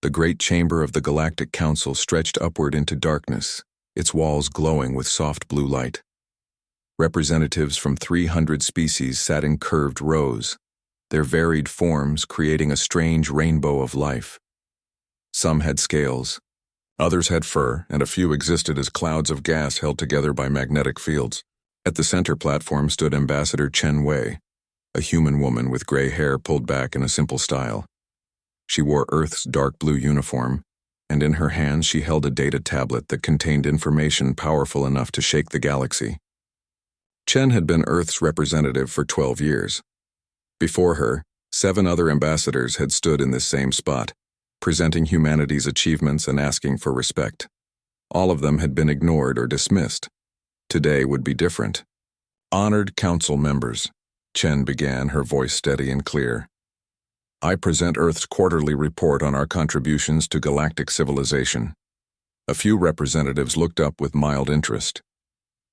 The great chamber of the Galactic Council stretched upward into darkness, its walls glowing with soft blue light. Representatives from 300 species sat in curved rows, their varied forms creating a strange rainbow of life. Some had scales, others had fur, and a few existed as clouds of gas held together by magnetic fields. At the center platform stood Ambassador Chen Wei, a human woman with gray hair pulled back in a simple style. She wore Earth's dark blue uniform, and in her hands she held a data tablet that contained information powerful enough to shake the galaxy. Chen had been Earth's representative for 12 years. Before her, 7 other ambassadors had stood in this same spot, presenting humanity's achievements and asking for respect. All of them had been ignored or dismissed. Today would be different. Honored council members, Chen began, her voice steady and clear. I present Earth's quarterly report on our contributions to galactic civilization. A few representatives looked up with mild interest.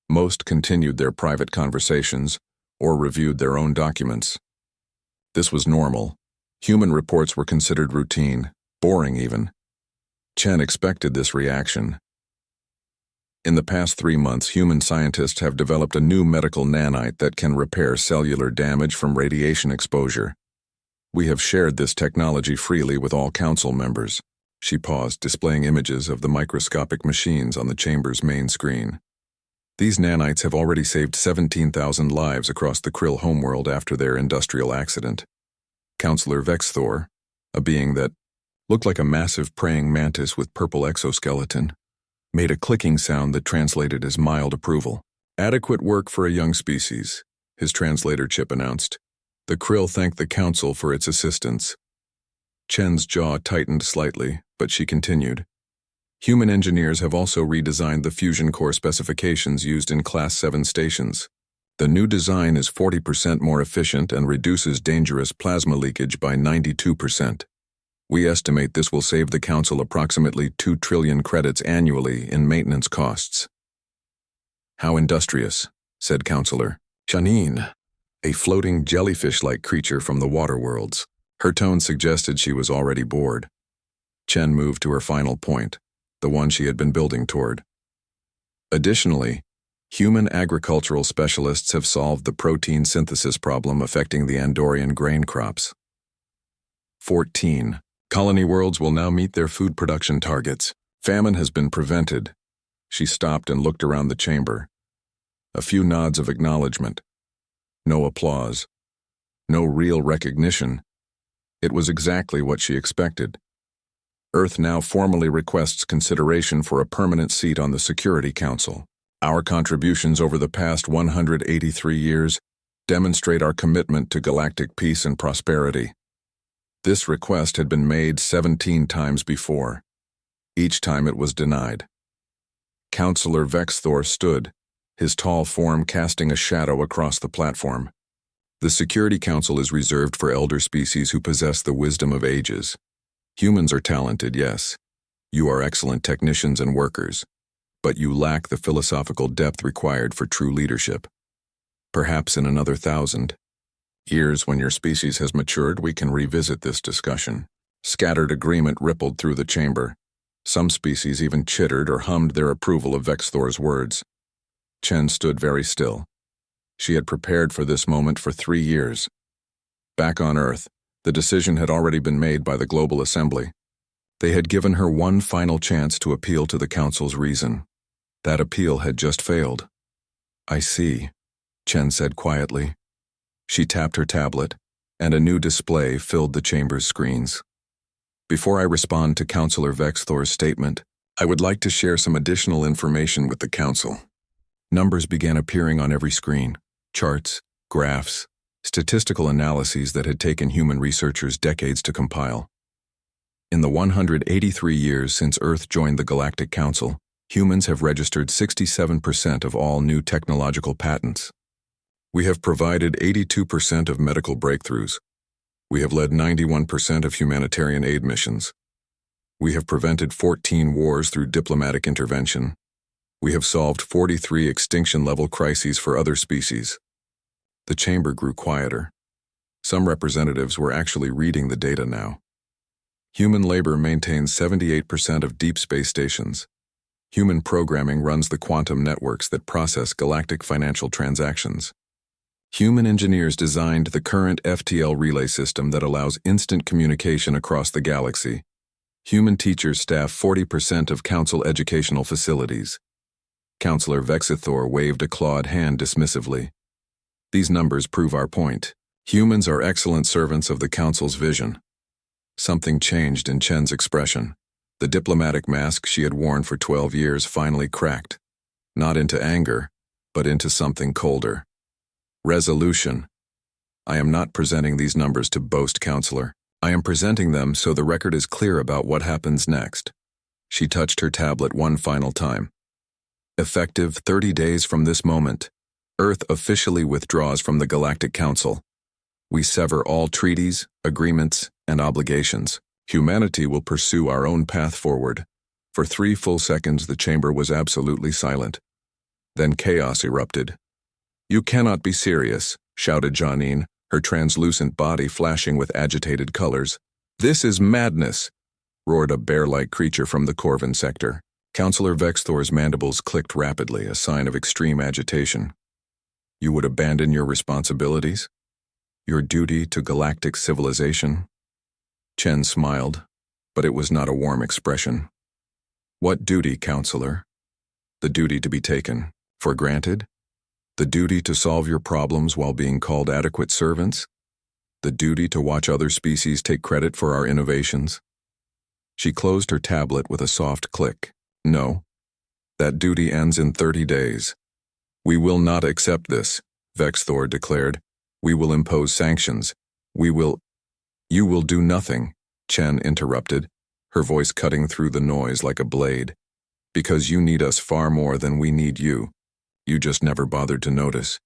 Most continued their private conversations or reviewed their own documents. This was normal. Human reports were considered routine, boring even. Chen expected this reaction. In the past 3 months, human scientists have developed a new medical nanite that can repair cellular damage from radiation exposure. We have shared this technology freely with all council members. She paused, displaying images of the microscopic machines on the chamber's main screen. These nanites have already saved 17,000 lives across the Krill homeworld after their industrial accident. Counselor Vexthor, a being that looked like a massive praying mantis with purple exoskeleton, made a clicking sound that translated as mild approval. Adequate work for a young species, his translator chip announced. The Krill thanked the council for its assistance. Chen's jaw tightened slightly, but she continued. Human engineers have also redesigned the fusion core specifications used in Class 7 stations. The new design is 40% more efficient and reduces dangerous plasma leakage by 92%. We estimate this will save the council approximately 2 trillion credits annually in maintenance costs. How industrious, said Counselor Janine, a floating jellyfish-like creature from the water worlds. Her tone suggested she was already bored. Chen moved to her final point, the one she had been building toward. Additionally, human agricultural specialists have solved the protein synthesis problem affecting the Andorian grain crops. 14. Colony worlds will now meet their food production targets. Famine has been prevented. She stopped and looked around the chamber. A few nods of acknowledgement. No applause. No real recognition. It was exactly what she expected. Earth now formally requests consideration for a permanent seat on the Security Council. Our contributions over the past 183 years demonstrate our commitment to galactic peace and prosperity. This request had been made 17 times before. Each time it was denied. Counselor Vexthor stood, his tall form casting a shadow across the platform. The Security Council is reserved for elder species who possess the wisdom of ages. Humans are talented, yes. You are excellent technicians and workers, but you lack the philosophical depth required for true leadership. Perhaps in another 1,000 years, when your species has matured, we can revisit this discussion. Scattered agreement rippled through the chamber. Some species even chittered or hummed their approval of Vexthor's words. Chen stood very still. She had prepared for this moment for 3 years. Back on Earth, the decision had already been made by the Global Assembly. They had given her one final chance to appeal to the Council's reason. That appeal had just failed. I see, Chen said quietly. She tapped her tablet, and a new display filled the chamber's screens. Before I respond to Counselor Vexthor's statement, I would like to share some additional information with the Council. Numbers began appearing on every screen. Charts, graphs, statistical analyses that had taken human researchers decades to compile. In the 183 years since Earth joined the Galactic Council, humans have registered 67% of all new technological patents. We have provided 82% of medical breakthroughs. We have led 91% of humanitarian aid missions. We have prevented 14 wars through diplomatic intervention. We have solved 43 extinction-level crises for other species. The chamber grew quieter. Some representatives were actually reading the data now. Human labor maintains 78% of deep space stations. Human programming runs the quantum networks that process galactic financial transactions. Human engineers designed the current FTL relay system that allows instant communication across the galaxy. Human teachers staff 40% of Council educational facilities. Counselor Vexithor waved a clawed hand dismissively. These numbers prove our point. Humans are excellent servants of the Council's vision. Something changed in Chen's expression. The diplomatic mask she had worn for 12 years finally cracked. Not into anger, but into something colder. Resolution. I am not presenting these numbers to boast, Counselor. I am presenting them so the record is clear about what happens next. She touched her tablet one final time. Effective 30 days from this moment, Earth officially withdraws from the Galactic Council. We sever all treaties, agreements, and obligations. Humanity will pursue our own path forward. For 3 full seconds the chamber was absolutely silent. Then chaos erupted. "You cannot be serious," shouted Janine, her translucent body flashing with agitated colors. "This is madness," roared a bear-like creature from the Corvin sector. Counselor Vexthor's mandibles clicked rapidly, a sign of extreme agitation. "You would abandon your responsibilities? Your duty to galactic civilization?" Chen smiled, but it was not a warm expression. "What duty, Counselor? The duty to be taken for granted? The duty to solve your problems while being called adequate servants? The duty to watch other species take credit for our innovations?" She closed her tablet with a soft click. "No. That duty ends in 30 days. We will not accept this," Vexthor declared. "We will impose sanctions. We will—" "You will do nothing," Chen interrupted, her voice cutting through the noise like a blade. "Because you need us far more than we need you. You just never bothered to notice."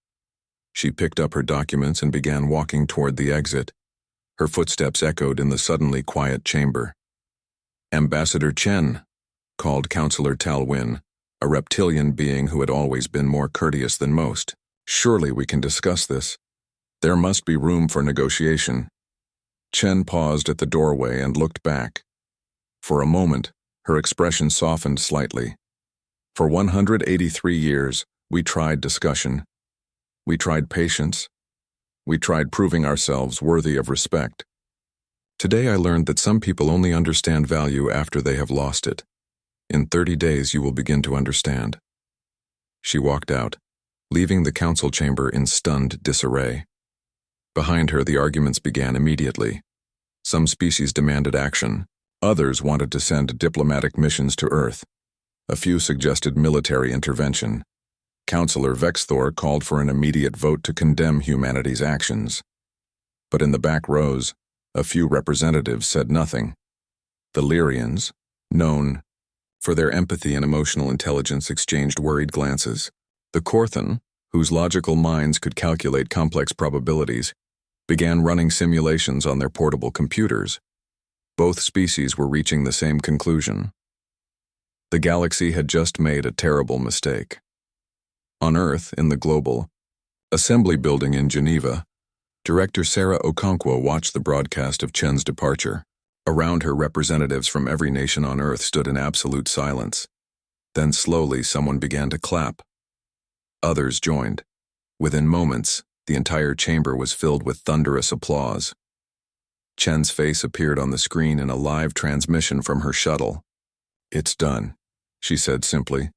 She picked up her documents and began walking toward the exit. Her footsteps echoed in the suddenly quiet chamber. "Ambassador Chen," called Counselor Talwin, a reptilian being who had always been more courteous than most. "Surely we can discuss this. There must be room for negotiation." Chen paused at the doorway and looked back. For a moment, her expression softened slightly. "For 183 years, we tried discussion. We tried patience. We tried proving ourselves worthy of respect. Today I learned that some people only understand value after they have lost it. In 30 days you will begin to understand." She walked out, leaving the council chamber in stunned disarray. Behind her, the arguments began immediately. Some species demanded action. Others wanted to send diplomatic missions to Earth. A few suggested military intervention. Counselor Vexthor called for an immediate vote to condemn humanity's actions. But in the back rows, a few representatives said nothing. The Lyrians, known for their empathy and emotional intelligence, exchanged worried glances. The Corthan, whose logical minds could calculate complex probabilities, began running simulations on their portable computers. Both species were reaching the same conclusion. The galaxy had just made a terrible mistake. On Earth, in the global assembly building in Geneva, Director Sarah Okonkwo watched the broadcast of Chen's departure. Around her, representatives from every nation on Earth stood in absolute silence. Then slowly someone began to clap. Others joined. Within moments, the entire chamber was filled with thunderous applause. Chen's face appeared on the screen in a live transmission from her shuttle. "It's done," she said simply.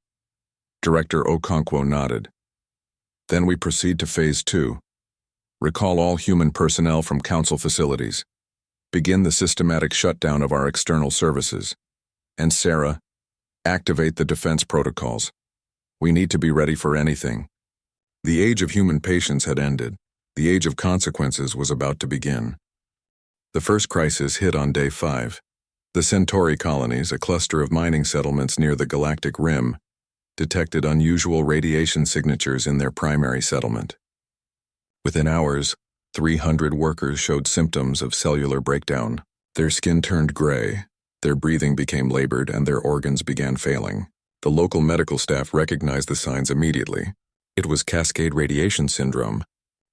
Director Okonkwo nodded. "Then we proceed to Phase 2. Recall all human personnel from Council facilities. Begin the systematic shutdown of our external services. And Sarah, activate the defense protocols. We need to be ready for anything." The age of human patience had ended. The age of consequences was about to begin. The first crisis hit on day 5. The Centauri colonies, a cluster of mining settlements near the galactic rim, detected unusual radiation signatures in their primary settlement. Within hours, 300 workers showed symptoms of cellular breakdown. Their skin turned gray, their breathing became labored, and their organs began failing. The local medical staff recognized the signs immediately. It was cascade radiation syndrome,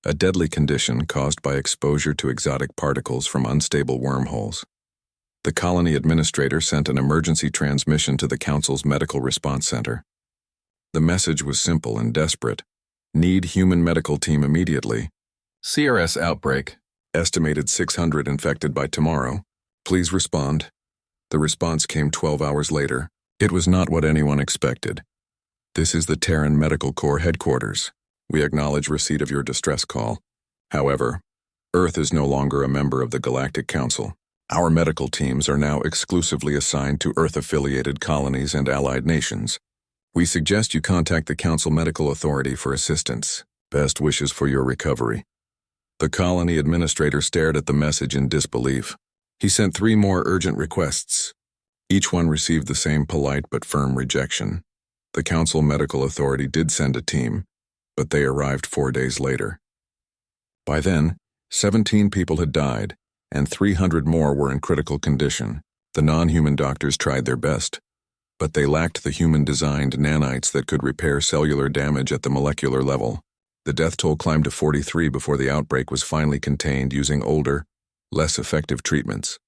a deadly condition caused by exposure to exotic particles from unstable wormholes. The colony administrator sent an emergency transmission to the Council's Medical Response Center. The message was simple and desperate. Need human medical team immediately. CRS outbreak. Estimated 600 infected by tomorrow. Please respond. The response came 12 hours later. It was not what anyone expected. This is the Terran Medical Corps headquarters. We acknowledge receipt of your distress call. However, Earth is no longer a member of the Galactic Council. Our medical teams are now exclusively assigned to Earth-affiliated colonies and allied nations. We suggest you contact the Council Medical Authority for assistance. Best wishes for your recovery. The colony administrator stared at the message in disbelief. He sent 3 more urgent requests. Each one received the same polite but firm rejection. The Council Medical Authority did send a team, but they arrived 4 days later. By then, 17 people had died, and 300 more were in critical condition. The non-human doctors tried their best, but they lacked the human-designed nanites that could repair cellular damage at the molecular level. The death toll climbed to 43 before the outbreak was finally contained using older, less effective treatments.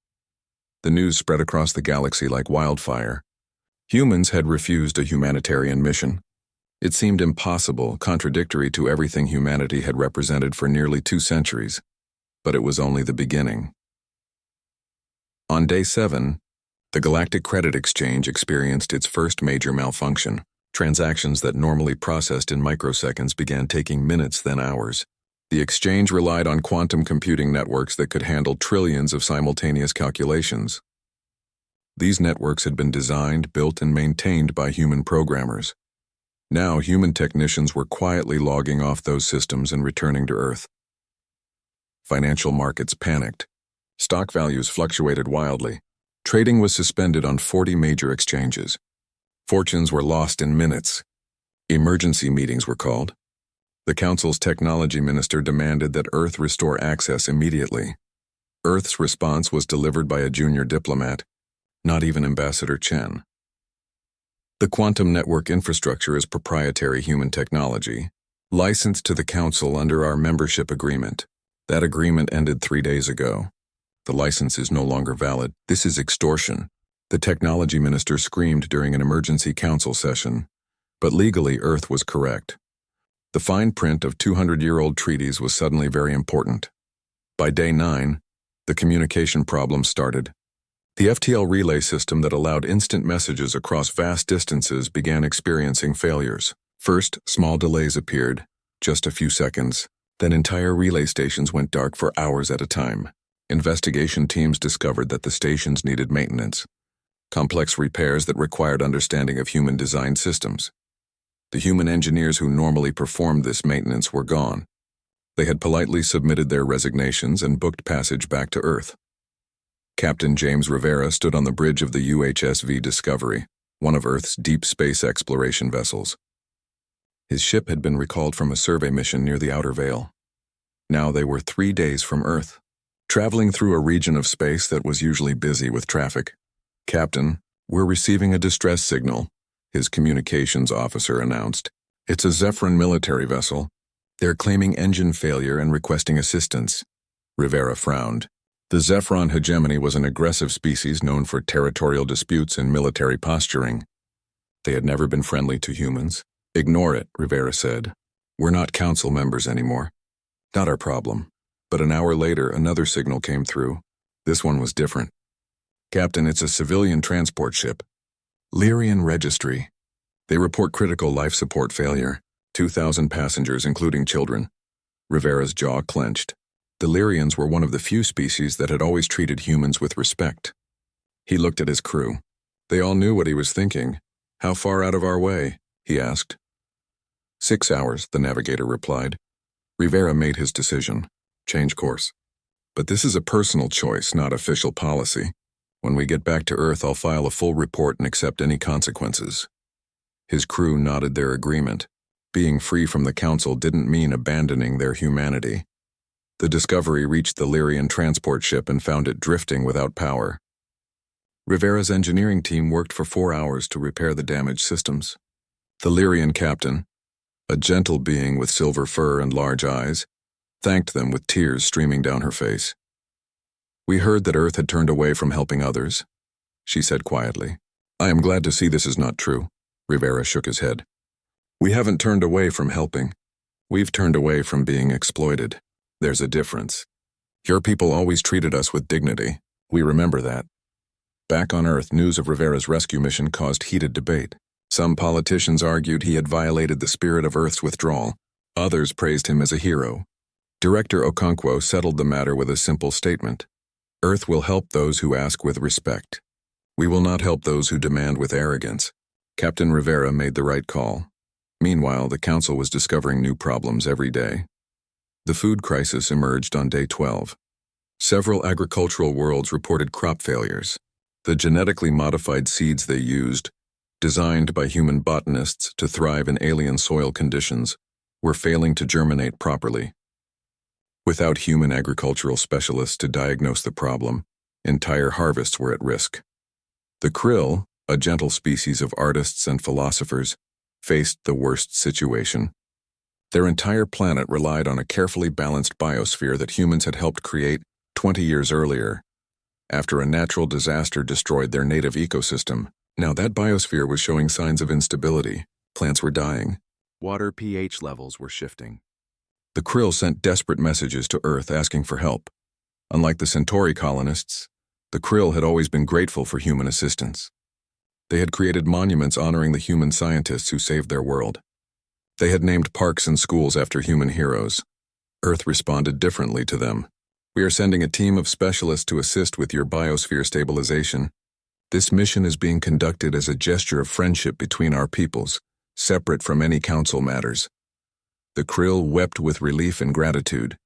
The news spread across the galaxy like wildfire. Humans had refused a humanitarian mission. It seemed impossible, contradictory to everything humanity had represented for nearly 2 centuries. But it was only the beginning. On day 7, the Galactic Credit Exchange experienced its first major malfunction. Transactions that normally processed in microseconds began taking minutes, then hours. The exchange relied on quantum computing networks that could handle trillions of simultaneous calculations. These networks had been designed, built, and maintained by human programmers. Now, human technicians were quietly logging off those systems and returning to Earth. Financial markets panicked. Stock values fluctuated wildly. Trading was suspended on 40 major exchanges. Fortunes were lost in minutes. Emergency meetings were called. The Council's technology minister demanded that Earth restore access immediately. Earth's response was delivered by a junior diplomat, not even Ambassador Chen. The quantum network infrastructure is proprietary human technology, licensed to the Council under our membership agreement. That agreement ended 3 days ago. The license is no longer valid. This is extortion. The technology minister screamed during an emergency council session, but legally Earth was correct. The fine print of 200-year-old treaties was suddenly very important. By day 9, the communication problem started. The FTL relay system that allowed instant messages across vast distances began experiencing failures. First, small delays appeared, just a few seconds. Then entire relay stations went dark for hours at a time. Investigation teams discovered that the stations needed maintenance. Complex repairs that required understanding of human-designed systems. The human engineers who normally performed this maintenance were gone. They had politely submitted their resignations and booked passage back to Earth. Captain James Rivera stood on the bridge of the UHSV Discovery, one of Earth's deep space exploration vessels. His ship had been recalled from a survey mission near the Outer Veil. Now they were 3 days from Earth, traveling through a region of space that was usually busy with traffic. "Captain, we're receiving a distress signal," his communications officer announced. "It's a Zephyrin military vessel. They're claiming engine failure and requesting assistance." Rivera frowned. The Zephyron hegemony was an aggressive species known for territorial disputes and military posturing. They had never been friendly to humans. "Ignore it," Rivera said. "We're not council members anymore." Not our problem. But an hour later, another signal came through. This one was different. "Captain, it's a civilian transport ship. Lyrian Registry. They report critical life support failure. 2,000 passengers, including children." Rivera's jaw clenched. The Lyrians were one of the few species that had always treated humans with respect. He looked at his crew. They all knew what he was thinking. "How far out of our way?" he asked. 6 hours, the navigator replied. Rivera made his decision. Change course. "But this is a personal choice, not official policy. When we get back to Earth, I'll file a full report and accept any consequences." His crew nodded their agreement. Being free from the Council didn't mean abandoning their humanity. The Discovery reached the Lyrian transport ship and found it drifting without power. Rivera's engineering team worked for 4 hours to repair the damaged systems. The Lyrian captain, a gentle being with silver fur and large eyes, thanked them with tears streaming down her face. "We heard that Earth had turned away from helping others," she said quietly. "I am glad to see this is not true." Rivera shook his head. "We haven't turned away from helping. We've turned away from being exploited. There's a difference. Your people always treated us with dignity. We remember that." Back on Earth, news of Rivera's rescue mission caused heated debate. Some politicians argued he had violated the spirit of Earth's withdrawal. Others praised him as a hero. Director Okonkwo settled the matter with a simple statement. "Earth will help those who ask with respect. We will not help those who demand with arrogance." Captain Rivera made the right call. Meanwhile, the Council was discovering new problems every day. The food crisis emerged on day 12. Several agricultural worlds reported crop failures. The genetically modified seeds they used, designed by human botanists to thrive in alien soil conditions, were failing to germinate properly. Without human agricultural specialists to diagnose the problem, entire harvests were at risk. The krill, a gentle species of artists and philosophers, faced the worst situation. Their entire planet relied on a carefully balanced biosphere that humans had helped create 20 years earlier. After a natural disaster destroyed their native ecosystem, now that biosphere was showing signs of instability. Plants were dying. Water pH levels were shifting. The krill sent desperate messages to Earth asking for help. Unlike the Centauri colonists, the krill had always been grateful for human assistance. They had created monuments honoring the human scientists who saved their world. They had named parks and schools after human heroes. Earth responded differently to them. "We are sending a team of specialists to assist with your biosphere stabilization. This mission is being conducted as a gesture of friendship between our peoples, separate from any council matters." The krill wept with relief and gratitude.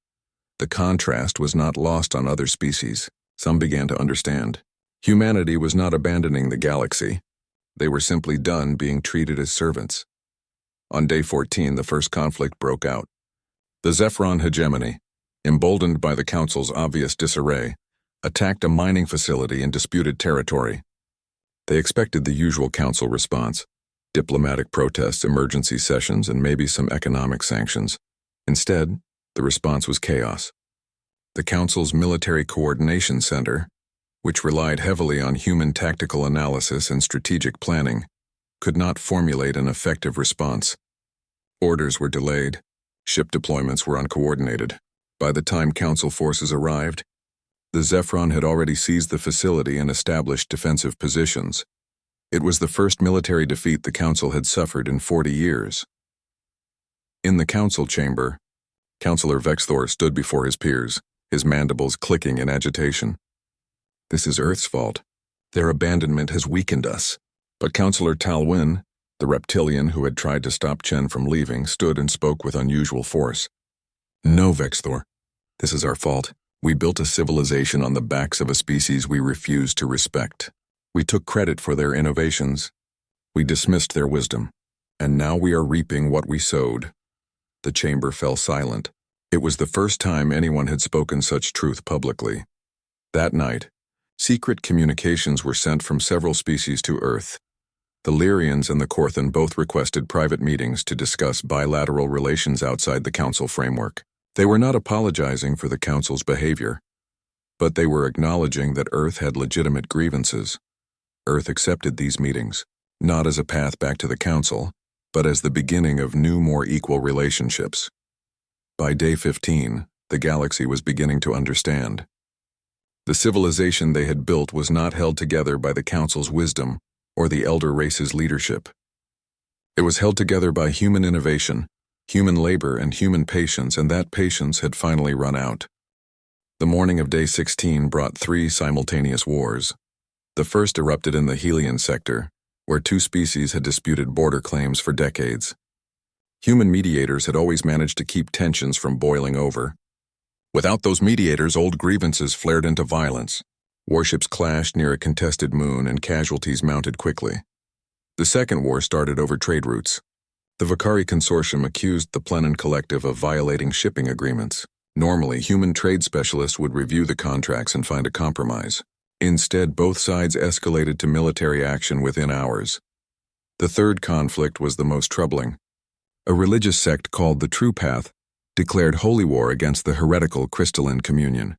The contrast was not lost on other species. Some began to understand. Humanity was not abandoning the galaxy. They were simply done being treated as servants. On day 14, the first conflict broke out. The Zephyron hegemony, emboldened by the Council's obvious disarray, attacked a mining facility in disputed territory. They expected the usual Council response: diplomatic protests, emergency sessions, and maybe some economic sanctions. Instead, the response was chaos. The Council's Military Coordination Center, which relied heavily on human tactical analysis and strategic planning, could not formulate an effective response. Orders were delayed. Ship deployments were uncoordinated. By the time Council forces arrived, the Zephyron had already seized the facility and established defensive positions. It was the first military defeat the Council had suffered in 40 years. In the Council chamber, Councillor Vexthor stood before his peers, his mandibles clicking in agitation. "This is Earth's fault. Their abandonment has weakened us." But Councillor Talwyn, the reptilian who had tried to stop Chen from leaving, stood and spoke with unusual force. "No, Vexthor. This is our fault. We built a civilization on the backs of a species we refused to respect. We took credit for their innovations. We dismissed their wisdom. And now we are reaping what we sowed." The chamber fell silent. It was the first time anyone had spoken such truth publicly. That night, secret communications were sent from several species to Earth. The Lyrians and the Korthan both requested private meetings to discuss bilateral relations outside the Council framework. They were not apologizing for the Council's behavior, but they were acknowledging that Earth had legitimate grievances. Earth accepted these meetings, not as a path back to the Council, but as the beginning of new, more equal relationships. By day 15, the galaxy was beginning to understand. The civilization they had built was not held together by the Council's wisdom or the elder race's leadership. It was held together by human innovation, human labor, and human patience, and that patience had finally run out. The morning of day 16 brought 3 simultaneous wars. The first erupted in the Helian sector, where 2 species had disputed border claims for decades. Human mediators had always managed to keep tensions from boiling over. Without those mediators, old grievances flared into violence. Warships clashed near a contested moon and casualties mounted quickly. The second war started over trade routes. The Vakari Consortium accused the Plenan Collective of violating shipping agreements. Normally, human trade specialists would review the contracts and find a compromise. Instead, both sides escalated to military action within hours. The third conflict was the most troubling. A religious sect called the True Path declared holy war against the heretical crystalline communion.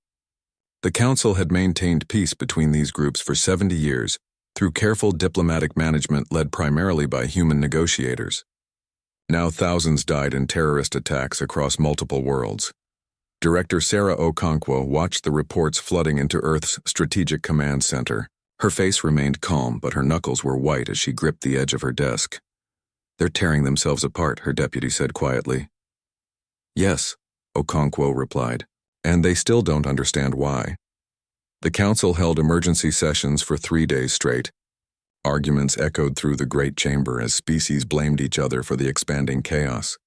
The Council had maintained peace between these groups for 70 years, through careful diplomatic management led primarily by human negotiators. Now thousands died in terrorist attacks across multiple worlds. Director Sarah Okonkwo watched the reports flooding into Earth's Strategic Command Center. Her face remained calm, but her knuckles were white as she gripped the edge of her desk. "They're tearing themselves apart," her deputy said quietly. "Yes," Okonkwo replied, "and they still don't understand why." The Council held emergency sessions for 3 days straight. Arguments echoed through the Great Chamber as species blamed each other for the expanding chaos.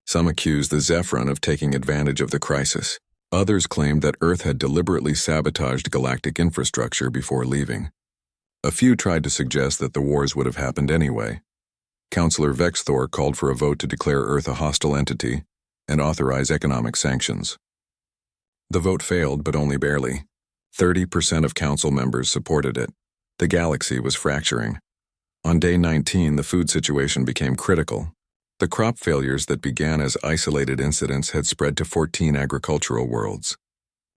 Some accused the Zephyron of taking advantage of the crisis. Others claimed that Earth had deliberately sabotaged galactic infrastructure before leaving. A few tried to suggest that the wars would have happened anyway. Councillor Vexthor called for a vote to declare Earth a hostile entity and authorize economic sanctions. The vote failed, but only barely. 30% of council members supported it. The galaxy was fracturing. On day 19, the food situation became critical. The crop failures that began as isolated incidents had spread to 14 agricultural worlds.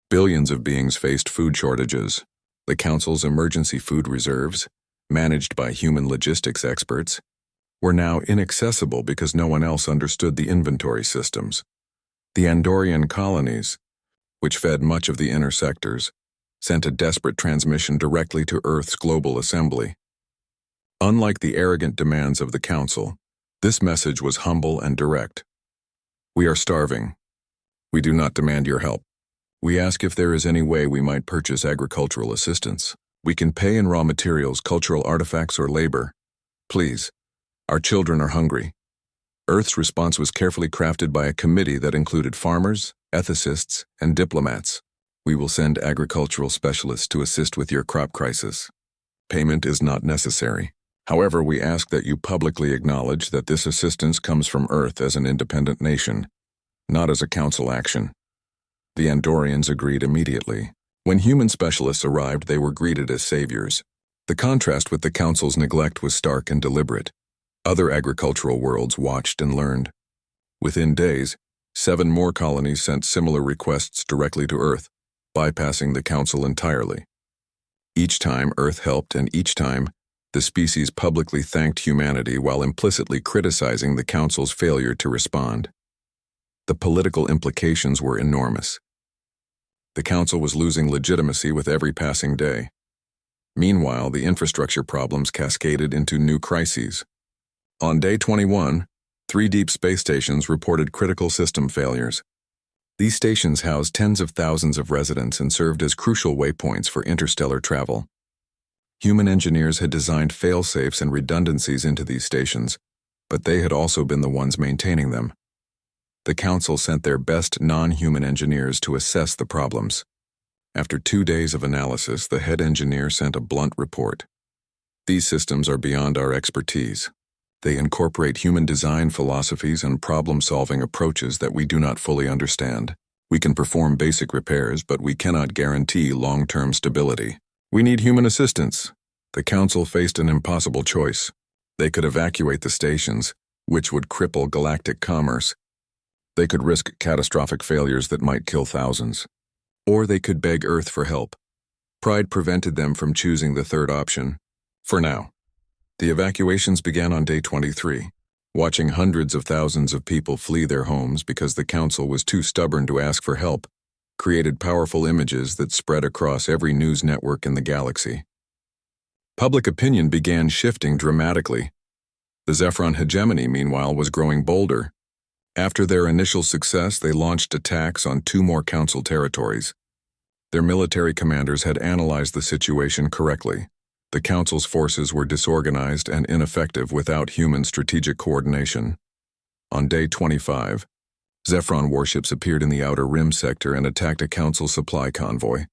Billions of beings faced food shortages. The Council's emergency food reserves, managed by human logistics experts, were now inaccessible because no one else understood the inventory systems. The Andorian colonies, which fed much of the inner sectors, sent a desperate transmission directly to Earth's global assembly. Unlike the arrogant demands of the Council, this message was humble and direct. "We are starving. We do not demand your help. We ask if there is any way we might purchase agricultural assistance. We can pay in raw materials, cultural artifacts, or labor. Please, our children are hungry." Earth's response was carefully crafted by a committee that included farmers, ethicists, and diplomats. "We will send agricultural specialists to assist with your crop crisis. Payment is not necessary. However, we ask that you publicly acknowledge that this assistance comes from Earth as an independent nation, not as a council action." The Andorians agreed immediately. When human specialists arrived, they were greeted as saviors. The contrast with the council's neglect was stark and deliberate. Other agricultural worlds watched and learned. Within days, 7 more colonies sent similar requests directly to Earth, bypassing the council entirely. Each time Earth helped, and each time, the species publicly thanked humanity while implicitly criticizing the Council's failure to respond. The political implications were enormous. The Council was losing legitimacy with every passing day. Meanwhile, the infrastructure problems cascaded into new crises. On day 21, 3 deep space stations reported critical system failures. These stations housed tens of thousands of residents and served as crucial waypoints for interstellar travel. Human engineers had designed fail-safes and redundancies into these stations, but they had also been the ones maintaining them. The Council sent their best non-human engineers to assess the problems. After 2 days of analysis, the head engineer sent a blunt report. "These systems are beyond our expertise. They incorporate human design philosophies and problem-solving approaches that we do not fully understand. We can perform basic repairs, but we cannot guarantee long-term stability. We need human assistance." The Council faced an impossible choice. They could evacuate the stations, which would cripple galactic commerce. They could risk catastrophic failures that might kill thousands. Or they could beg Earth for help. Pride prevented them from choosing the third option. For now. The evacuations began on day 23. Watching hundreds of thousands of people flee their homes because the Council was too stubborn to ask for help created powerful images that spread across every news network in the galaxy. Public opinion began shifting dramatically. The Zephyron hegemony, meanwhile, was growing bolder. After their initial success, they launched attacks on 2 more Council territories. Their military commanders had analyzed the situation correctly. The Council's forces were disorganized and ineffective without human strategic coordination. On day 25, Zephyron warships appeared in the Outer Rim sector and attacked a Council supply convoy.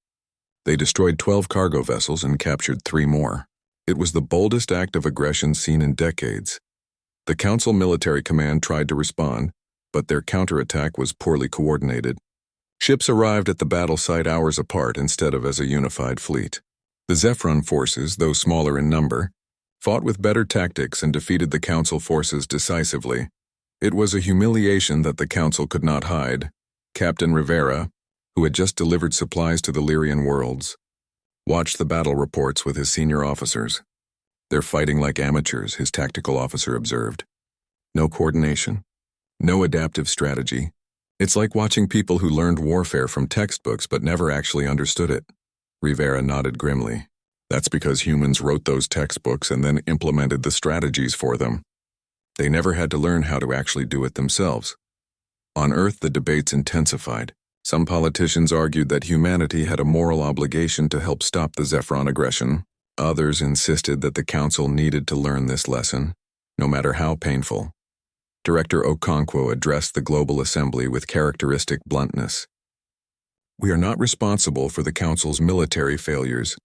They destroyed 12 cargo vessels and captured 3 more. It was the boldest act of aggression seen in decades. The Council military command tried to respond, but their counterattack was poorly coordinated. Ships arrived at the battle site hours apart instead of as a unified fleet. The Zephyron forces, though smaller in number, fought with better tactics and defeated the Council forces decisively. It was a humiliation that the Council could not hide. Captain Rivera, who had just delivered supplies to the Lyrian worlds, watched the battle reports with his senior officers. "They're fighting like amateurs," his tactical officer observed. "No coordination, no adaptive strategy. It's like watching people who learned warfare from textbooks but never actually understood it." Rivera nodded grimly. "That's because humans wrote those textbooks and then implemented the strategies for them. They never had to learn how to actually do it themselves." On Earth, the debates intensified. Some politicians argued that humanity had a moral obligation to help stop the Zephyron aggression. Others insisted that the Council needed to learn this lesson, no matter how painful. Director Okonkwo addressed the Global Assembly with characteristic bluntness. "We are not responsible for the Council's military failures.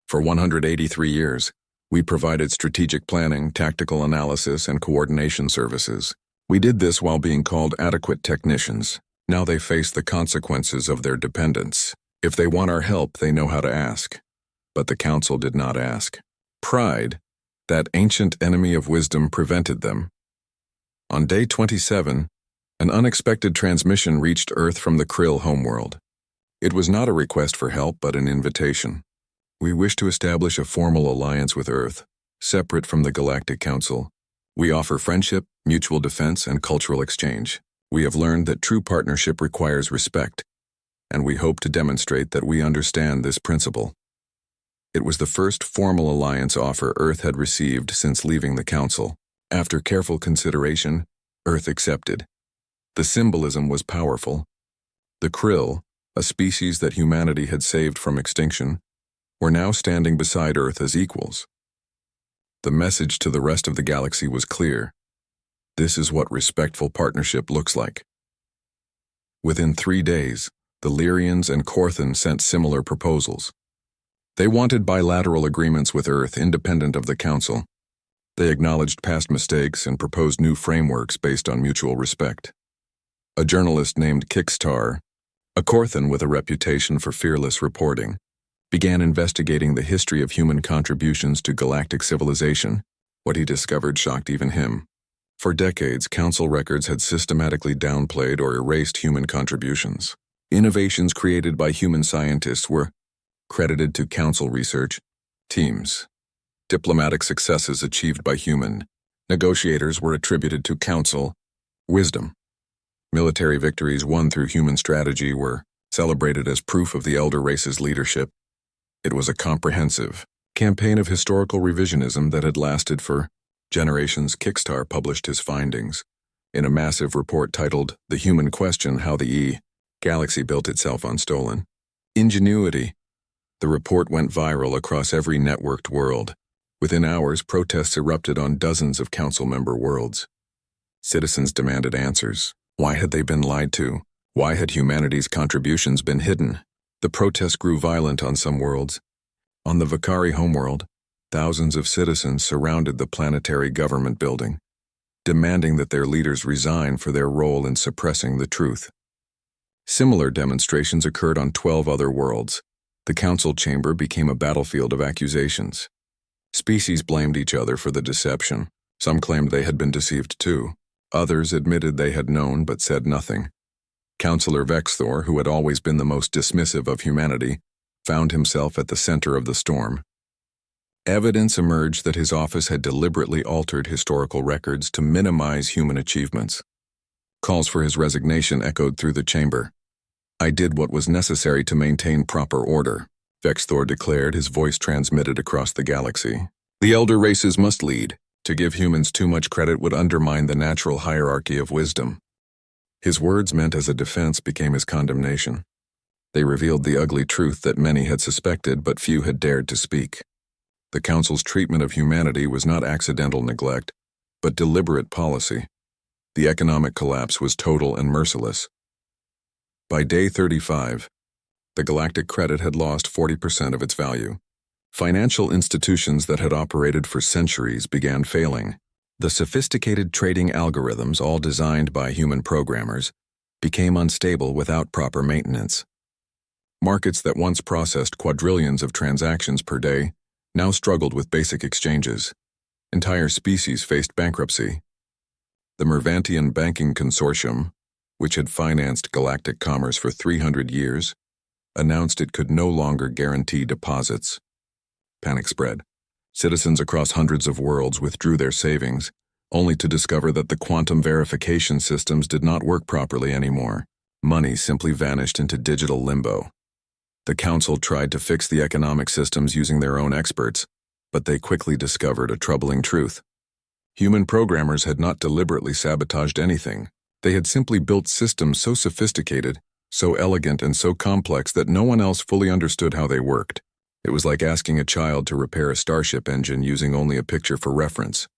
For 183 years, we provided strategic planning, tactical analysis, and coordination services. We did this while being called adequate technicians. Now they face the consequences of their dependence. If they want our help, they know how to ask." But the Council did not ask. Pride, that ancient enemy of wisdom, prevented them. On day 27, an unexpected transmission reached Earth from the Krill homeworld. It was not a request for help, but an invitation. "We wish to establish a formal alliance with Earth, separate from the Galactic Council. We offer friendship, mutual defense, and cultural exchange. We have learned that true partnership requires respect, and we hope to demonstrate that we understand this principle." It was the first formal alliance offer Earth had received since leaving the Council. After careful consideration, Earth accepted. The symbolism was powerful. The Krill, a species that humanity had saved from extinction, were now standing beside Earth as equals. The message to the rest of the galaxy was clear. This is what respectful partnership looks like. Within 3 days, the Lyrians and Korthan sent similar proposals. They wanted bilateral agreements with Earth independent of the Council. They acknowledged past mistakes and proposed new frameworks based on mutual respect. A journalist named Kickstar, a Korthan with a reputation for fearless reporting, began investigating the history of human contributions to galactic civilization. What he discovered shocked even him. For decades, Council records had systematically downplayed or erased human contributions. Innovations created by human scientists were credited to Council research teams. Diplomatic successes achieved by human negotiators were attributed to Council wisdom. Military victories won through human strategy were celebrated as proof of the elder race's leadership. It was a comprehensive campaign of historical revisionism that had lasted for generations. Kickstar published his findings in a massive report titled "The Human Question: How the Galaxy Built Itself on Stolen Ingenuity." The report went viral across every networked world. Within hours, protests erupted on dozens of Council member worlds. Citizens demanded answers. Why had they been lied to? Why had humanity's contributions been hidden? The protests grew violent on some worlds. On the Vakari homeworld, thousands of citizens surrounded the planetary government building, demanding that their leaders resign for their role in suppressing the truth. Similar demonstrations occurred on 12 other worlds. The Council chamber became a battlefield of accusations. Species blamed each other for the deception. Some claimed they had been deceived too. Others admitted they had known but said nothing. Councillor Vexthor, who had always been the most dismissive of humanity, found himself at the center of the storm. Evidence emerged that his office had deliberately altered historical records to minimize human achievements. Calls for his resignation echoed through the chamber. "I did what was necessary to maintain proper order," Vexthor declared, his voice transmitted across the galaxy. "The elder races must lead. To give humans too much credit would undermine the natural hierarchy of wisdom." His words meant as a defense became his condemnation. They revealed the ugly truth that many had suspected but few had dared to speak. The Council's treatment of humanity was not accidental neglect, but deliberate policy. The economic collapse was total and merciless. By day 35, the galactic credit had lost 40% of its value. Financial institutions that had operated for centuries began failing. The sophisticated trading algorithms, all designed by human programmers, became unstable without proper maintenance. Markets that once processed quadrillions of transactions per day now struggled with basic exchanges. Entire species faced bankruptcy. The Mervantian Banking Consortium, which had financed galactic commerce for 300 years, announced it could no longer guarantee deposits. Panic spread. Citizens across hundreds of worlds withdrew their savings, only to discover that the quantum verification systems did not work properly anymore. Money simply vanished into digital limbo. The council tried to fix the economic systems using their own experts, but they quickly discovered a troubling truth. Human programmers had not deliberately sabotaged anything. They had simply built systems so sophisticated, so elegant, and so complex that no one else fully understood how they worked. It was like asking a child to repair a starship engine using only a picture for reference.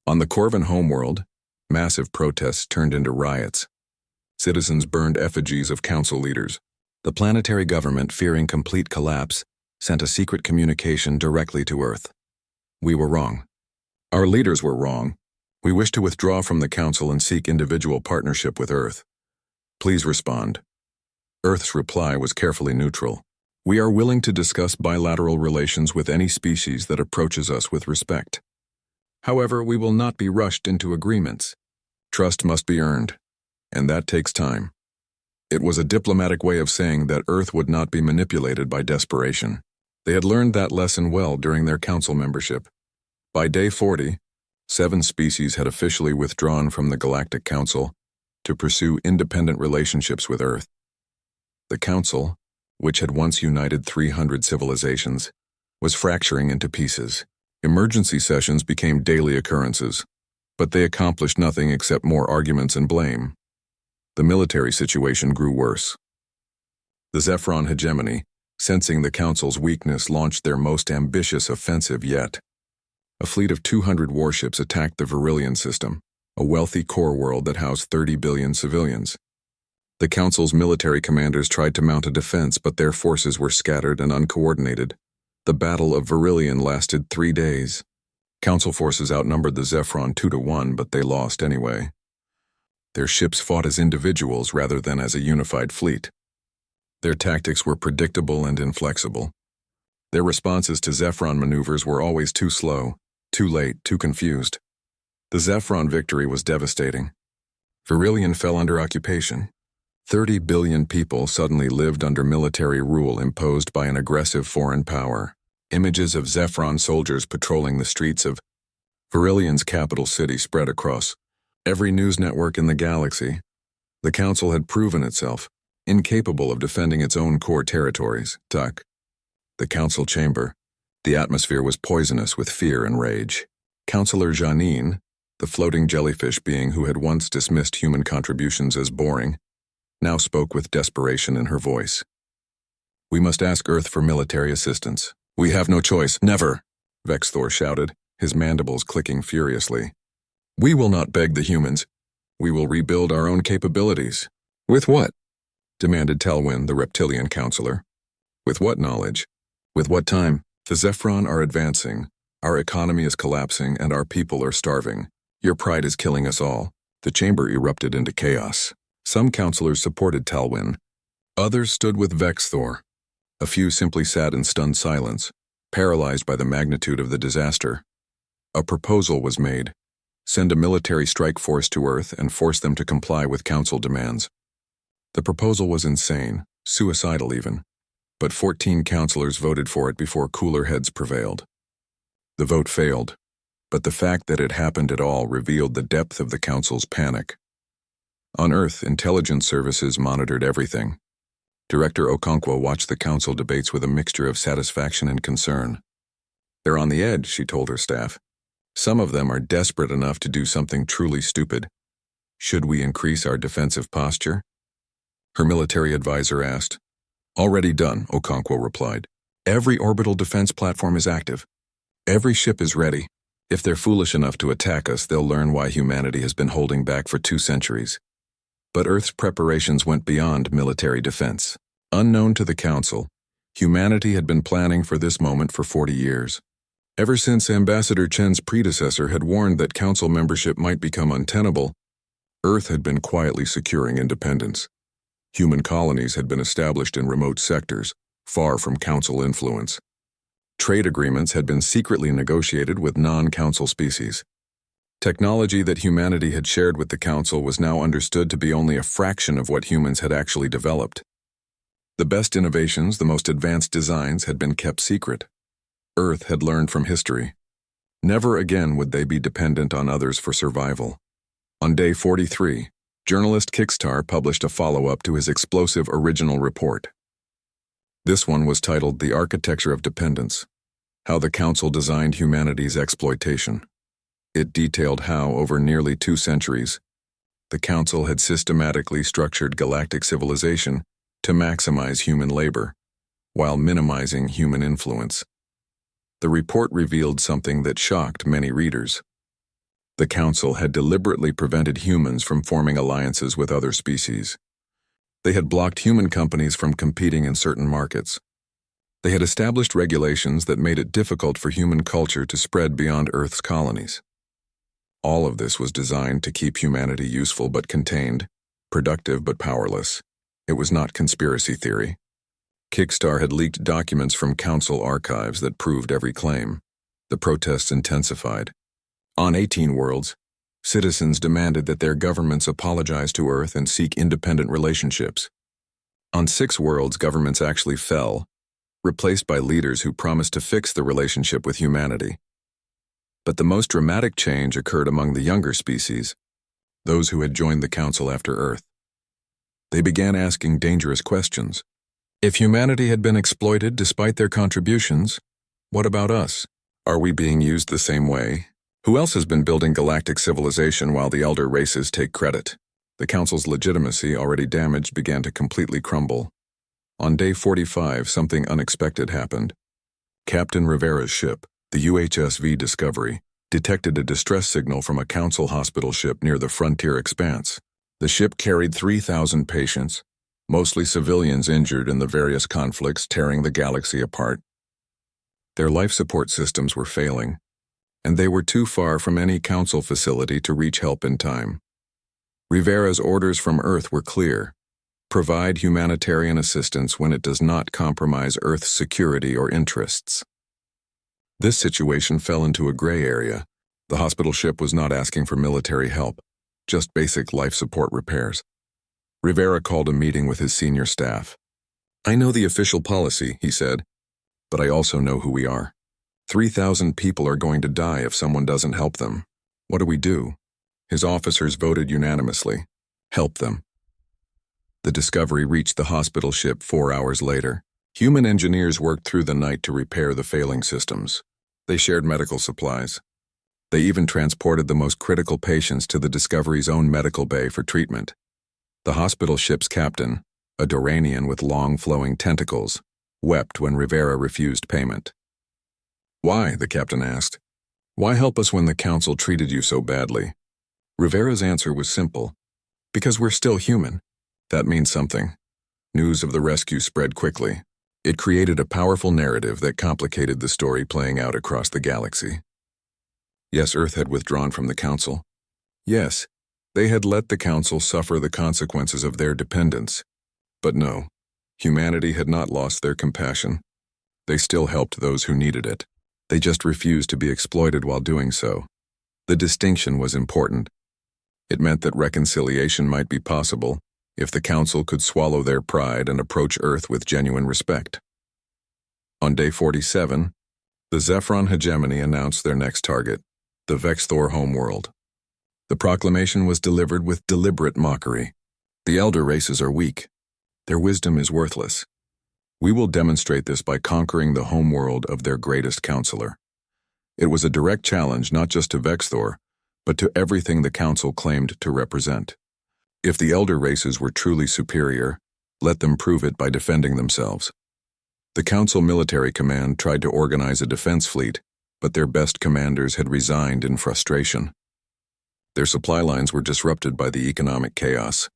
On the Corvin homeworld, massive protests turned into riots. Citizens burned effigies of council leaders. The planetary government, fearing complete collapse, sent a secret communication directly to Earth. We were wrong. Our leaders were wrong. We wish to withdraw from the council and seek individual partnership with Earth. Please respond. Earth's reply was carefully neutral. We are willing to discuss bilateral relations with any species that approaches us with respect. However, we will not be rushed into agreements. Trust must be earned, and that takes time. It was a diplomatic way of saying that Earth would not be manipulated by desperation. They had learned that lesson well during their council membership. By day 40, 7 species had officially withdrawn from the Galactic Council to pursue independent relationships with Earth. The Council, which had once united 300 civilizations, was fracturing into pieces. Emergency sessions became daily occurrences, but they accomplished nothing except more arguments and blame. The military situation grew worse. The Zephron hegemony, sensing the Council's weakness, launched their most ambitious offensive yet. A fleet of 200 warships attacked the Virillion system, a wealthy core world that housed 30 billion civilians. The Council's military commanders tried to mount a defense, but their forces were scattered and uncoordinated. The Battle of Virillion lasted 3 days. Council forces outnumbered the Zephron 2-1, but they lost anyway. Their ships fought as individuals rather than as a unified fleet. Their tactics were predictable and inflexible. Their responses to Zephron maneuvers were always too slow, too late, too confused. The Zephron victory was devastating. Virillion fell under occupation. 30 billion people suddenly lived under military rule imposed by an aggressive foreign power. Images of Zephron soldiers patrolling the streets of Virillion's capital city spread across every news network in the galaxy. The Council had proven itself incapable of defending its own core territories. Tuck. The Council chamber. The atmosphere was poisonous with fear and rage. Councillor Janine, the floating jellyfish being who had once dismissed human contributions as boring, now spoke with desperation in her voice. We must ask Earth for military assistance. We have no choice. Never, Vexthor shouted, his mandibles clicking furiously. We will not beg the humans. We will rebuild our own capabilities. With what? Demanded Telwyn, the reptilian counselor. With what knowledge? With what time? The Zephron are advancing. Our economy is collapsing and our people are starving. Your pride is killing us all. The chamber erupted into chaos. Some counselors supported Telwyn. Others stood with Vexthor. A few simply sat in stunned silence, paralyzed by the magnitude of the disaster. A proposal was made. Send a military strike force to Earth and force them to comply with council demands. The proposal was insane, suicidal even, but 14 counselors voted for it before cooler heads prevailed. The vote failed, but the fact that it happened at all revealed the depth of the council's panic. On Earth, intelligence services monitored everything. Director Okonkwo watched the council debates with a mixture of satisfaction and concern. They're on the edge, she told her staff. Some of them are desperate enough to do something truly stupid. Should we increase our defensive posture? Her military advisor asked. Already done, Okonkwo replied. Every orbital defense platform is active. Every ship is ready. If they're foolish enough to attack us, they'll learn why humanity has been holding back for 2 centuries. But Earth's preparations went beyond military defense. Unknown to the Council, humanity had been planning for this moment for 40 years. Ever since Ambassador Chen's predecessor had warned that Council membership might become untenable, Earth had been quietly securing independence. Human colonies had been established in remote sectors, far from Council influence. Trade agreements had been secretly negotiated with non-Council species. Technology that humanity had shared with the Council was now understood to be only a fraction of what humans had actually developed. The best innovations, the most advanced designs, had been kept secret. Earth had learned from history. Never again would they be dependent on others for survival. On day 43, journalist Kickstar published a follow-up to his explosive original report. This one was titled The Architecture of Dependence: How the Council Designed Humanity's Exploitation. It detailed how, over nearly 2 centuries, the Council had systematically structured galactic civilization to maximize human labor, while minimizing human influence. The report revealed something that shocked many readers. The Council had deliberately prevented humans from forming alliances with other species. They had blocked human companies from competing in certain markets. They had established regulations that made it difficult for human culture to spread beyond Earth's colonies. All of this was designed to keep humanity useful but contained, productive but powerless. It was not conspiracy theory. Kickstar had leaked documents from Council archives that proved every claim. The protests intensified. On 18 worlds, citizens demanded that their governments apologize to Earth and seek independent relationships. On 6 worlds, governments actually fell, replaced by leaders who promised to fix the relationship with humanity. But the most dramatic change occurred among the younger species, those who had joined the Council after Earth. They began asking dangerous questions. If humanity had been exploited despite their contributions, what about us? Are we being used the same way? Who else has been building galactic civilization while the elder races take credit? The Council's legitimacy, already damaged, began to completely crumble. On day 45, something unexpected happened. Captain Rivera's ship, the UHSV Discovery, detected a distress signal from a Council hospital ship near the frontier expanse. The ship carried 3,000 patients, mostly civilians injured in the various conflicts tearing the galaxy apart. Their life support systems were failing, and they were too far from any Council facility to reach help in time. Rivera's orders from Earth were clear: provide humanitarian assistance when it does not compromise Earth's security or interests. This situation fell into a gray area. The hospital ship was not asking for military help, just basic life support repairs. Rivera called a meeting with his senior staff. "I know the official policy," he said, "but I also know who we are. 3,000 people are going to die if someone doesn't help them. What do we do?" His officers voted unanimously: help them. The Discovery reached the hospital ship 4 hours later. Human engineers worked through the night to repair the failing systems. They shared medical supplies. They even transported the most critical patients to the Discovery's own medical bay for treatment. The hospital ship's captain, a Doranian with long flowing tentacles, wept when Rivera refused payment. "Why?" the captain asked. "Why help us when the Council treated you so badly?" Rivera's answer was simple: "Because we're still human. That means something." News of the rescue spread quickly. It created a powerful narrative that complicated the story playing out across the galaxy. Yes, Earth had withdrawn from the Council. Yes, they had let the Council suffer the consequences of their dependence. But no, humanity had not lost their compassion. They still helped those who needed it. They just refused to be exploited while doing so. The distinction was important. It meant that reconciliation might be possible if the Council could swallow their pride and approach Earth with genuine respect. On day 47, the Zephyron hegemony announced their next target, the Vexthor homeworld. The proclamation was delivered with deliberate mockery. "The elder races are weak. Their wisdom is worthless. We will demonstrate this by conquering the homeworld of their greatest counselor." It was a direct challenge not just to Vexthor, but to everything the Council claimed to represent. If the elder races were truly superior, let them prove it by defending themselves. The Council Military Command tried to organize a defense fleet, but their best commanders had resigned in frustration. Their supply lines were disrupted by the economic chaos.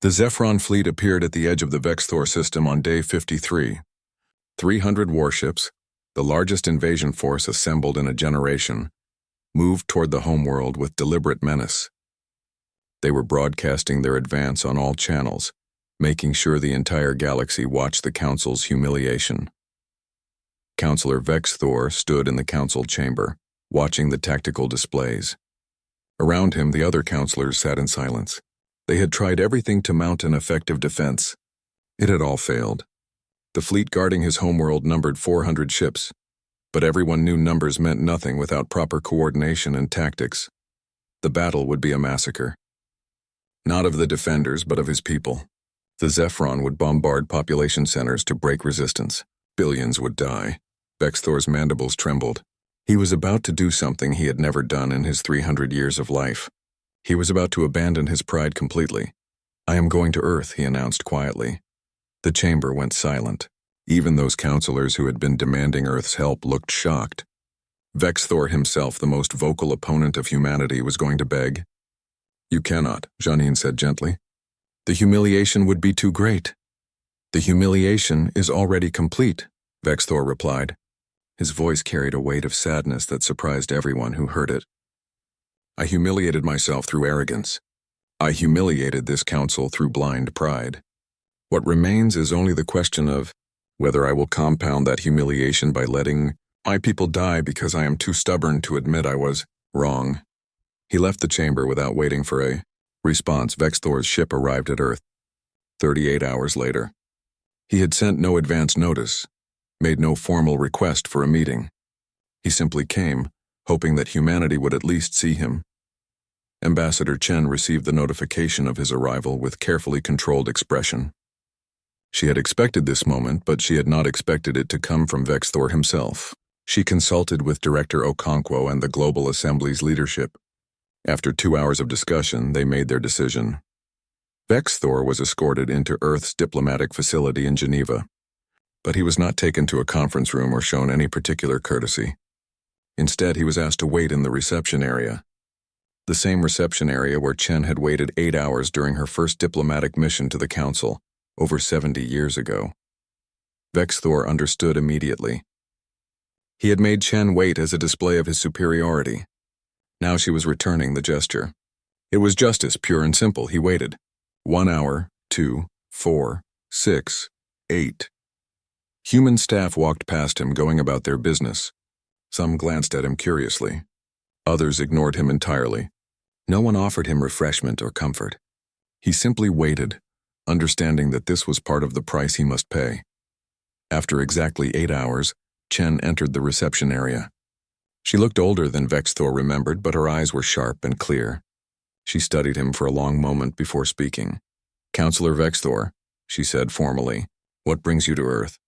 The Zephyron fleet appeared at the edge of the Vexthor system on day 53. 300 warships, the largest invasion force assembled in a generation, moved toward the homeworld with deliberate menace. They were broadcasting their advance on all channels, making sure the entire galaxy watched the Council's humiliation. Counselor Vexthor stood in the Council chamber, watching the tactical displays. Around him, the other counselors sat in silence. They had tried everything to mount an effective defense. It had all failed. The fleet guarding his homeworld numbered 400 ships, but everyone knew numbers meant nothing without proper coordination and tactics. The battle would be a massacre. Not of the defenders, but of his people. The Zephyron would bombard population centers to break resistance. Billions would die. Vexthor's mandibles trembled. He was about to do something he had never done in his 300 years of life. He was about to abandon his pride completely. "I am going to Earth," he announced quietly. The chamber went silent. Even those counselors who had been demanding Earth's help looked shocked. Vexthor himself, the most vocal opponent of humanity, was going to beg. "You cannot," Janine said gently. "The humiliation would be too great." "The humiliation is already complete," Vexthor replied. His voice carried a weight of sadness that surprised everyone who heard it. "I humiliated myself through arrogance. I humiliated this council through blind pride. What remains is only the question of whether I will compound that humiliation by letting my people die because I am too stubborn to admit I was wrong." He left the chamber without waiting for a response. Vexthor's ship arrived at Earth 38 hours later. He had sent no advance notice, made no formal request for a meeting. He simply came, hoping that humanity would at least see him. Ambassador Chen received the notification of his arrival with carefully controlled expression. She had expected this moment, but she had not expected it to come from Vexthor himself. She consulted with Director Okonkwo and the Global Assembly's leadership. After 2 hours of discussion, they made their decision. Vexthor was escorted into Earth's diplomatic facility in Geneva, but he was not taken to a conference room or shown any particular courtesy. Instead, he was asked to wait in the reception area. The same reception area where Chen had waited 8 hours during her first diplomatic mission to the Council, over 70 years ago. Vexthor understood immediately. He had made Chen wait as a display of his superiority. Now she was returning the gesture. It was justice, pure and simple. He waited. 1 hour, 2, 4, 6, 8. Human staff walked past him, going about their business. Some glanced at him curiously. Others ignored him entirely. No one offered him refreshment or comfort. He simply waited, understanding that this was part of the price he must pay. After exactly 8 hours, Chen entered the reception area. She looked older than Vexthor remembered, but her eyes were sharp and clear. She studied him for a long moment before speaking. "Counselor Vexthor," she said formally, "what brings you to Earth?"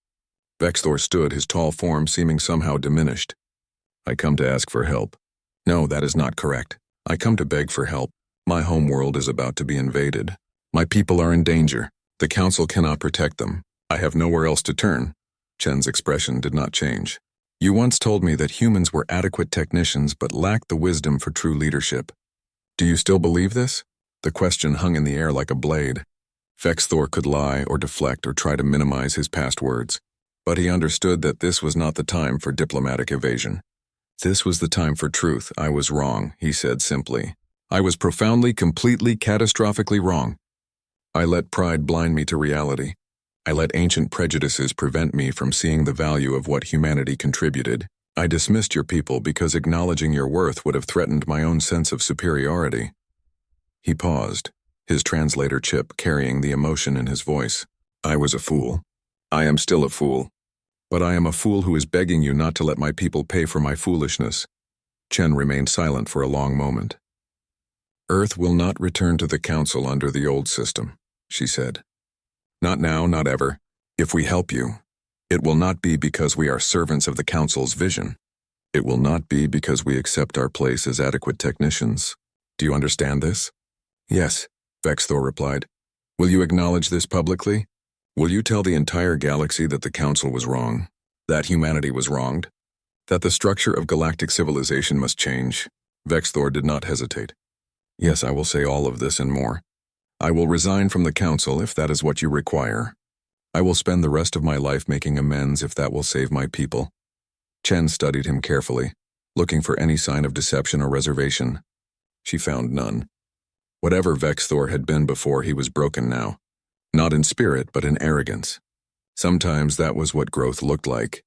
Vexthor stood, his tall form seeming somehow diminished. "I come to ask for help." "No, that is not correct. I come to beg for help. My homeworld is about to be invaded. My people are in danger. The Council cannot protect them. I have nowhere else to turn." Chen's expression did not change. "You once told me that humans were adequate technicians but lacked the wisdom for true leadership. Do you still believe this?" The question hung in the air like a blade. Vexthor could lie or deflect or try to minimize his past words, but he understood that this was not the time for diplomatic evasion. This was the time for truth. "I was wrong," he said simply. "I was profoundly, completely, catastrophically wrong. I let pride blind me to reality. I let ancient prejudices prevent me from seeing the value of what humanity contributed. I dismissed your people because acknowledging your worth would have threatened my own sense of superiority." He paused, his translator chip carrying the emotion in his voice. "I was a fool. I am still a fool. But I am a fool who is begging you not to let my people pay for my foolishness." Chen remained silent for a long moment. "Earth will not return to the Council under the old system," she said. "Not now, not ever. If we help you, it will not be because we are servants of the Council's vision. It will not be because we accept our place as adequate technicians. Do you understand this?" "Yes," Vexthor replied. "Will you acknowledge this publicly? Will you tell the entire galaxy that the Council was wrong, that humanity was wronged, that the structure of galactic civilization must change?" Vexthor did not hesitate. "Yes, I will say all of this and more. I will resign from the Council if that is what you require. I will spend the rest of my life making amends if that will save my people." Chen studied him carefully, looking for any sign of deception or reservation. She found none. Whatever Vexthor had been before, he was broken now. Not in spirit, but in arrogance. Sometimes that was what growth looked like.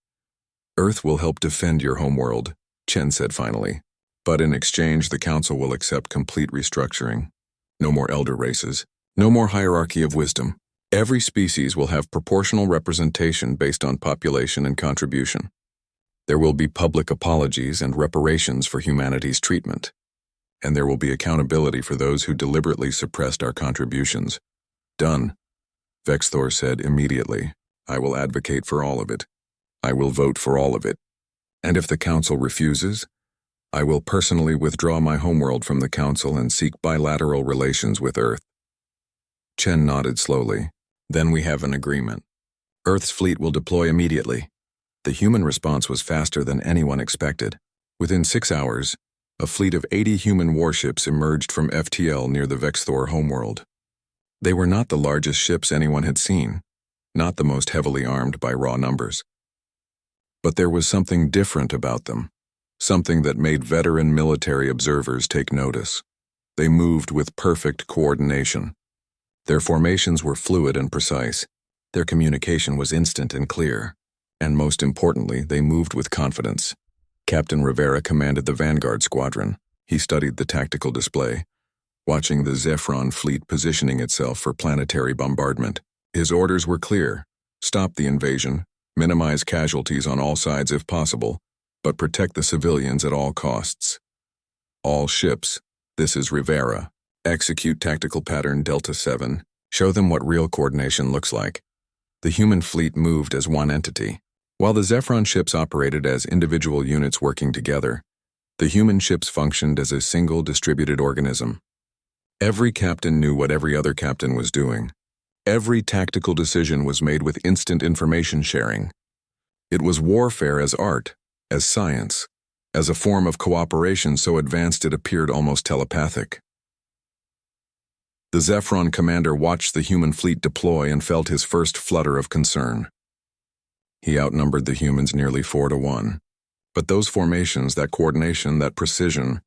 "Earth will help defend your homeworld," Chen said finally. But in exchange, the Council will accept complete restructuring. No more elder races. No more hierarchy of wisdom. Every species will have proportional representation based on population and contribution. There will be public apologies and reparations for humanity's treatment. And there will be accountability for those who deliberately suppressed our contributions. Done, Vexthor said immediately. I will advocate for all of it. I will vote for all of it. And if the Council refuses, I will personally withdraw my homeworld from the Council and seek bilateral relations with Earth. Chen nodded slowly. Then we have an agreement. Earth's fleet will deploy immediately. The human response was faster than anyone expected. Within 6 hours, a fleet of 80 human warships emerged from FTL near the Vexthor homeworld. They were not the largest ships anyone had seen, not the most heavily armed by raw numbers. But there was something different about them, something that made veteran military observers take notice. They moved with perfect coordination. Their formations were fluid and precise. Their communication was instant and clear. And most importantly, they moved with confidence. Captain Rivera commanded the Vanguard Squadron. He studied the tactical display, watching the Zephron fleet positioning itself for planetary bombardment. His orders were clear: stop the invasion, minimize casualties on all sides if possible, but protect the civilians at all costs. All ships, this is Rivera. Execute tactical pattern Delta 7. Show them what real coordination looks like. The human fleet moved as one entity. While the Zephron ships operated as individual units working together, the human ships functioned as a single distributed organism. Every captain knew what every other captain was doing. Every tactical decision was made with instant information sharing. It was warfare as art, as science, as a form of cooperation so advanced it appeared almost telepathic. The Zephron commander watched the human fleet deploy and felt his first flutter of concern. He outnumbered the humans nearly 4-1. But those formations, that coordination, that precision,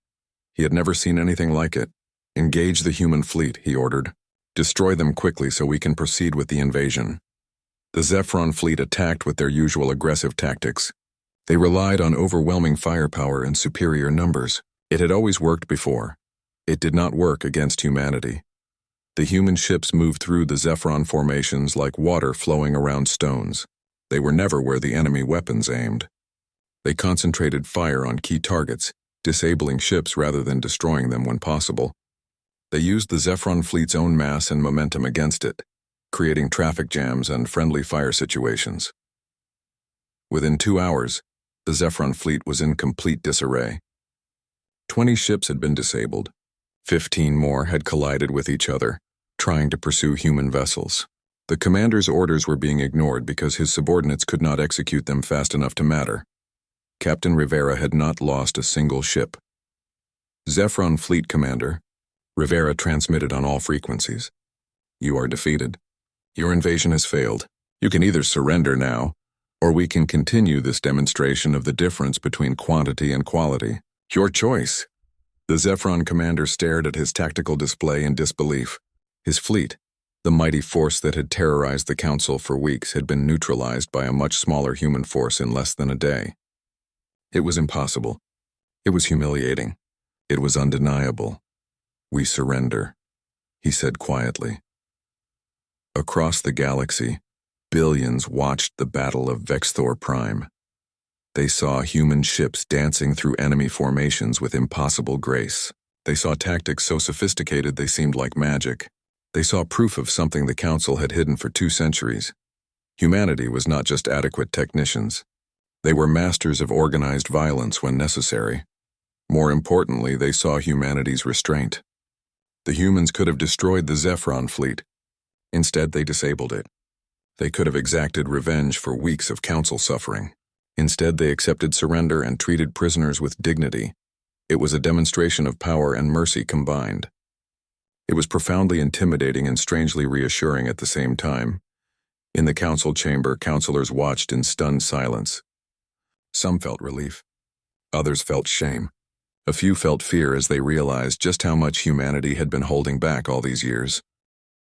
he had never seen anything like it. Engage the human fleet, he ordered. Destroy them quickly so we can proceed with the invasion. The Zephron fleet attacked with their usual aggressive tactics. They relied on overwhelming firepower and superior numbers. It had always worked before. It did not work against humanity. The human ships moved through the Zephron formations like water flowing around stones. They were never where the enemy weapons aimed. They concentrated fire on key targets, disabling ships rather than destroying them when possible. They used the Zephron fleet's own mass and momentum against it, creating traffic jams and friendly fire situations. Within 2 hours, the Zephron fleet was in complete disarray. 20 ships had been disabled. 15 more had collided with each other, trying to pursue human vessels. The commander's orders were being ignored because his subordinates could not execute them fast enough to matter. Captain Rivera had not lost a single ship. Zephron Fleet Commander, Rivera transmitted on all frequencies. You are defeated. Your invasion has failed. You can either surrender now, or we can continue this demonstration of the difference between quantity and quality. Your choice. The Zephron commander stared at his tactical display in disbelief. His fleet, the mighty force that had terrorized the Council for weeks, had been neutralized by a much smaller human force in less than a day. It was impossible. It was humiliating. It was undeniable. We surrender, he said quietly. Across the galaxy, billions watched the Battle of Vexthor Prime. They saw human ships dancing through enemy formations with impossible grace. They saw tactics so sophisticated they seemed like magic. They saw proof of something the Council had hidden for 2 centuries. Humanity was not just adequate technicians. They were masters of organized violence when necessary. More importantly, they saw humanity's restraint. The humans could have destroyed the Zephron fleet. Instead, they disabled it. They could have exacted revenge for weeks of Council suffering. Instead, they accepted surrender and treated prisoners with dignity. It was a demonstration of power and mercy combined. It was profoundly intimidating and strangely reassuring at the same time. In the Council chamber, councilors watched in stunned silence. Some felt relief. Others felt shame. A few felt fear as they realized just how much humanity had been holding back all these years.